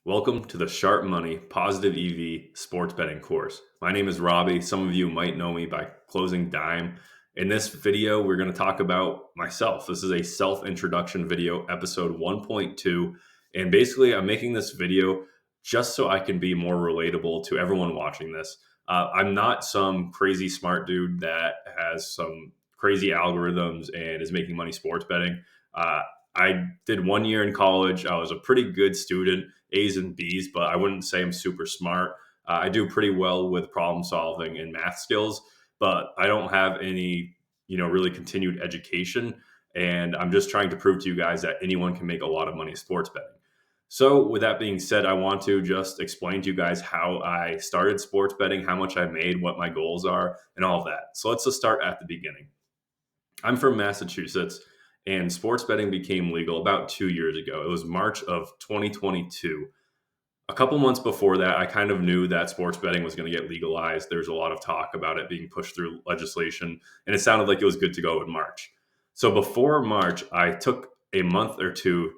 Welcome to the SharpMoney Positive EV Sports Betting course. My name is Robbie. Some of you might know me by Closing Dime. In this video, we're going to talk about myself. This is a self-introduction video, episode 1.2. And basically, I'm making this video just so I can be more relatable to everyone watching this. I'm not some crazy smart dude that has some crazy algorithms and is making money sports betting. Uh, I did 1 year in college. I was a pretty good student, A's and B's, but I wouldn't say I'm super smart. I do pretty well with problem solving and math skills, but I don't have any, really continued education. And I'm just trying to prove to you guys that anyone can make a lot of money sports betting. So, with that being said, I want to just explain to you guys how I started sports betting, how much I made, what my goals are, and all of that. So, let's just start at the beginning. I'm from Massachusetts, and sports betting became legal about 2 years ago. It was March of 2022. A couple months before that, I kind of knew that sports betting was going to get legalized. There's a lot of talk about it being pushed through legislation, and it sounded like it was good to go in March. So before March, I took a month or two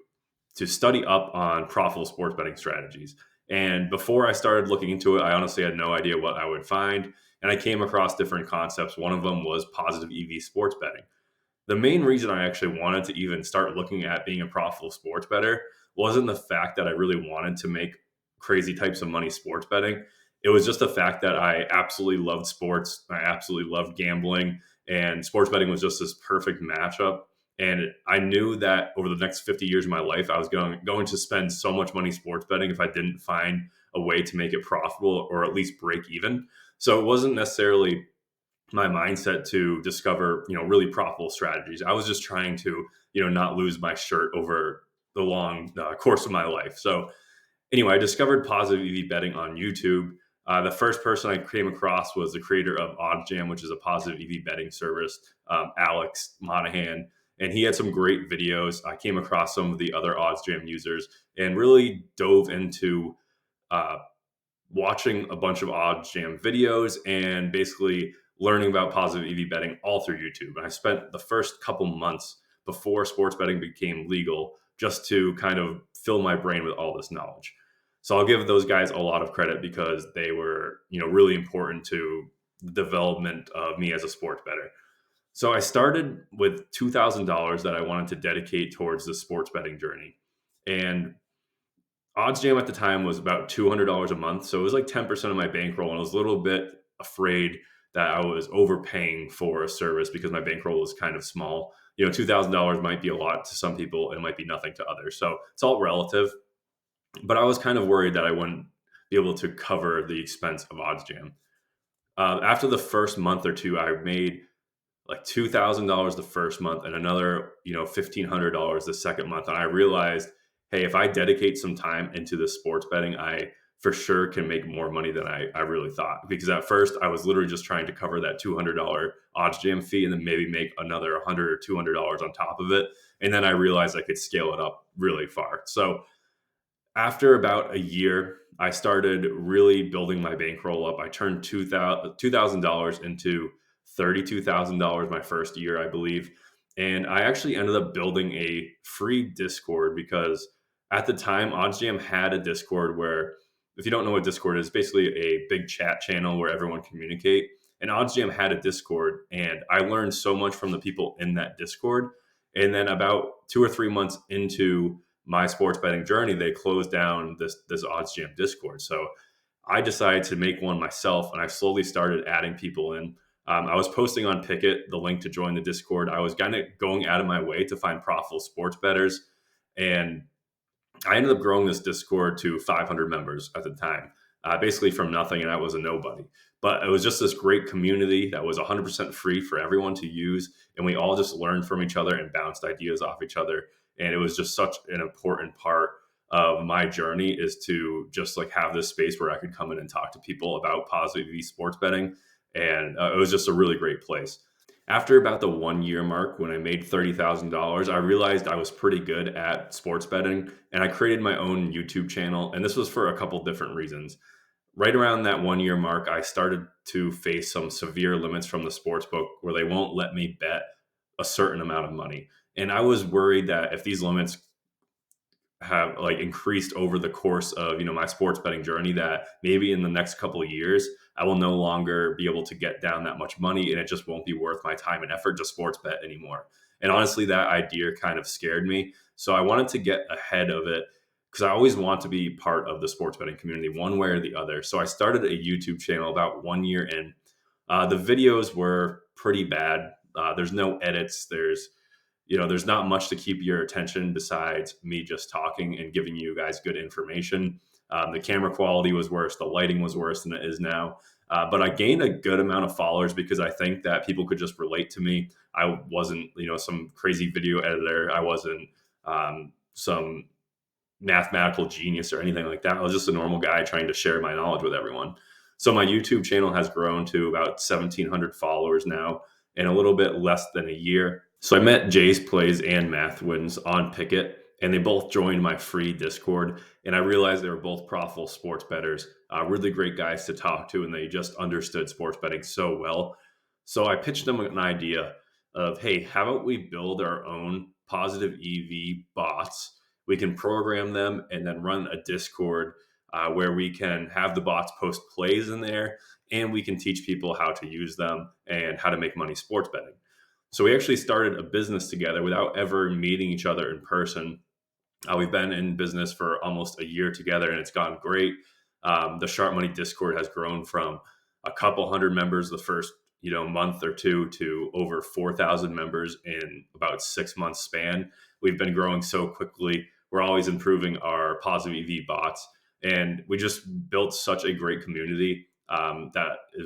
to study up on profitable sports betting strategies. And before I started looking into it, I honestly had no idea what I would find. And I came across different concepts. One of them was positive EV sports betting. The main reason I actually wanted to even start looking at being a profitable sports bettor wasn't the fact that I really wanted to make crazy types of money sports betting. It was just the fact that I absolutely loved sports. I absolutely loved gambling, and sports betting was just this perfect matchup. And I knew that over the next 50 years of my life, I was going to spend so much money sports betting if I didn't find a way to make it profitable or at least break even. So it wasn't necessarily my mindset to discover, really profitable strategies. I was just trying to, not lose my shirt over the long course of my life. So anyway, I discovered positive EV betting on YouTube. The first person I came across was the creator of OddsJam, which is a positive EV betting service, Alex Monahan. And he had some great videos. I came across some of the other OddsJam users and really dove into uh, watching a bunch of OddsJam videos and basically learning about positive EV betting all through YouTube. And I spent the first couple months before sports betting became legal just to kind of fill my brain with all this knowledge. So I'll give those guys a lot of credit because they were, really important to the development of me as a sports bettor. So I started with $2,000 that I wanted to dedicate towards the sports betting journey. And OddsJam at the time was about $200 a month. So it was like 10% of my bankroll. And I was a little bit afraid that I was overpaying for a service because my bankroll was kind of small. $2,000 might be a lot to some people and it might be nothing to others. So it's all relative. But I was kind of worried that I wouldn't be able to cover the expense of OddsJam. After the first month or two, I made like $2,000 the first month and another, $1,500 the second month. And I realized, hey, if I dedicate some time into the sports betting, I for sure can make more money than I really thought. Because at first I was literally just trying to cover that $200 odds jam fee and then maybe make another $100 or $200 on top of it. And then I realized I could scale it up really far. So after about a year, I started really building my bankroll up. I turned $2,000 into $32,000 my first year, I believe. And I actually ended up building a free Discord because at the time, OddsJam had a Discord where, if you don't know what Discord is, basically a big chat channel where everyone communicate. And OddsJam had a Discord, and I learned so much from the people in that Discord. And then about 2 or 3 months into my sports betting journey, they closed down this OddsJam Discord. So I decided to make one myself, and I slowly started adding people in. I was posting on Picket the link to join the Discord. I was kind of going out of my way to find profitable sports bettors, and I ended up growing this Discord to 500 members at the time, basically from nothing, and I was a nobody. But it was just this great community that was 100% free for everyone to use, and we all just learned from each other and bounced ideas off each other. And it was just such an important part of my journey is to just like have this space where I could come in and talk to people about positive sports betting, and it was just a really great place. After about the 1 year mark, when I made $30,000, I realized I was pretty good at sports betting, and I created my own YouTube channel. And this was for a couple different reasons. Right around that 1 year mark, I started to face some severe limits from the sports book where they won't let me bet a certain amount of money. And I was worried that if these limits have like increased over the course of my sports betting journey, that maybe in the next couple of years I will no longer be able to get down that much money, and it just won't be worth my time and effort to sports bet anymore. And honestly, that idea kind of scared me, so I wanted to get ahead of it, because I always want to be part of the sports betting community one way or the other. So I started a YouTube channel about 1 year in. The videos were pretty bad. There's no edits. There's not much to keep your attention besides me just talking and giving you guys good information. The camera quality was worse. The lighting was worse than it is now. But I gained a good amount of followers because I think that people could just relate to me. I wasn't, some crazy video editor. I wasn't some mathematical genius or anything like that. I was just a normal guy trying to share my knowledge with everyone. So my YouTube channel has grown to about 1,700 followers now in a little bit less than a year. So I met Jay's Plays and Mathwins on Picket, and they both joined my free Discord. And I realized they were both profitable sports bettors, really great guys to talk to, and they just understood sports betting so well. So I pitched them an idea of, hey, how about we build our own positive EV bots? We can program them and then run a Discord where we can have the bots post plays in there, and we can teach people how to use them and how to make money sports betting. So we actually started a business together without ever meeting each other in person. We've been in business for almost a year together, and it's gone great. The SharpMoney Discord has grown from a couple hundred members the first month or two to over 4,000 members in about 6 months span. We've been growing so quickly. We're always improving our positive EV bots, and we just built such a great community.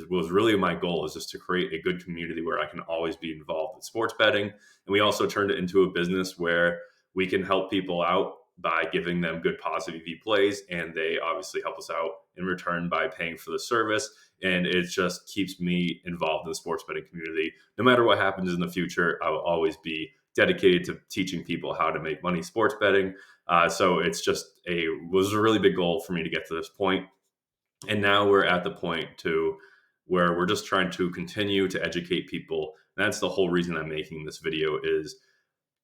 Was really my goal, is just to create a good community where I can always be involved in sports betting. And we also turned it into a business where we can help people out by giving them good positive EV plays, and they obviously help us out in return by paying for the service. And it just keeps me involved in the sports betting community. No matter what happens in the future, I will always be dedicated to teaching people how to make money sports betting. So it's just was a really big goal for me to get to this point. And now we're at the point to where we're just trying to continue to educate people. And that's the whole reason I'm making this video, is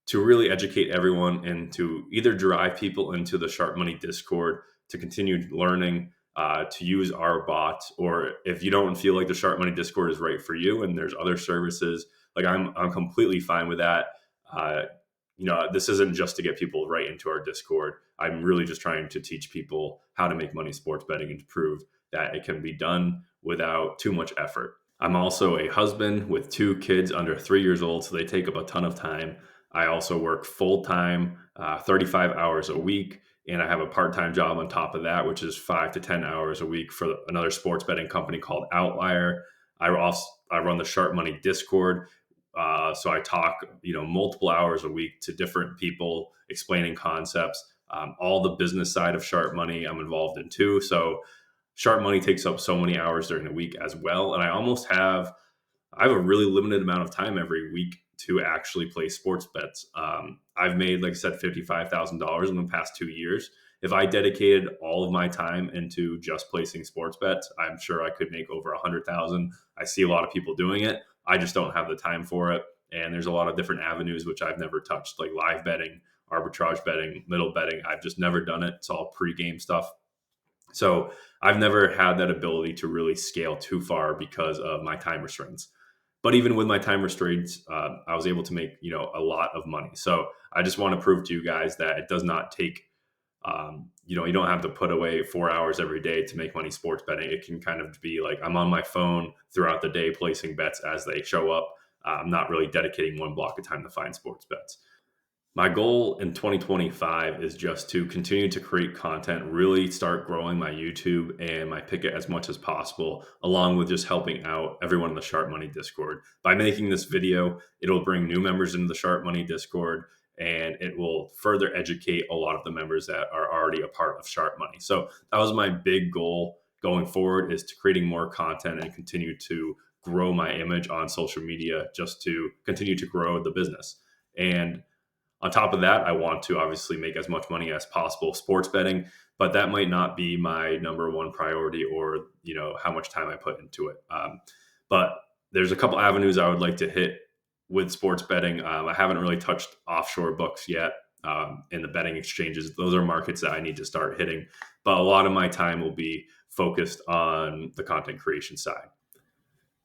to really educate everyone and to either drive people into the Sharp Money Discord to continue learning to use our bot, or if you don't feel like the Sharp Money Discord is right for you and there's other services, like I'm completely fine with that. This isn't just to get people right into our Discord. I'm really just trying to teach people how to make money sports betting and to prove that it can be done without too much effort. I'm also a husband with 2 kids under 3 years old, so they take up a ton of time. I also work full-time, 35 hours a week, and I have a part-time job on top of that, which is 5 to 10 hours a week for another sports betting company called Outlier. I run the Sharp Money Discord, so I talk, multiple hours a week to different people explaining concepts. All the business side of Sharp Money I'm involved in too. So Sharp Money takes up so many hours during the week as well, and I have a really limited amount of time every week to actually play sports bets. I've made, like I said, $55,000 in the past 2 years. If I dedicated all of my time into just placing sports bets, I'm sure I could make over 100,000. I see a lot of people doing it. I just don't have the time for it. And there's a lot of different avenues which I've never touched, like live betting, arbitrage betting, middle betting. I've just never done it. It's all pre-game stuff. So I've never had that ability to really scale too far because of my time restraints. But even with my time restraints, I was able to make a lot of money. So I just want to prove to you guys that it does not take, you don't have to put away 4 hours every day to make money sports betting. It can kind of be like I'm on my phone throughout the day placing bets as they show up. I'm not really dedicating one block of time to find sports bets. My goal in 2025 is just to continue to create content, really start growing my YouTube and my Picket as much as possible, along with just helping out everyone in the Sharp Money Discord. By making this video, it'll bring new members into the Sharp Money Discord, and it will further educate a lot of the members that are already a part of Sharp Money. So that was my big goal going forward, is to creating more content and continue to grow my image on social media, just to continue to grow the business. And on top of that, I want to obviously make as much money as possible sports betting, but that might not be my number one priority, or how much time I put into it. But there's a couple avenues I would like to hit with sports betting. I haven't really touched offshore books yet. in the betting exchanges. Those are markets that I need to start hitting. But a lot of my time will be focused on the content creation side.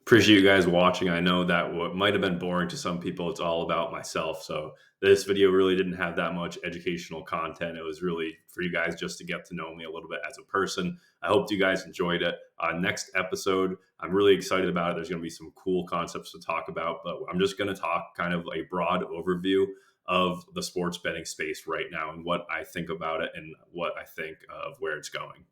Appreciate you guys watching. I know that what might have been boring to some people, it's all about myself. So this video really didn't have that much educational content. It was really for you guys just to get to know me a little bit as a person. I hope you guys enjoyed it. Next episode, I'm really excited about it. There's going to be some cool concepts to talk about, but I'm just going to talk kind of a broad overview of the sports betting space right now and what I think about it and what I think of where it's going.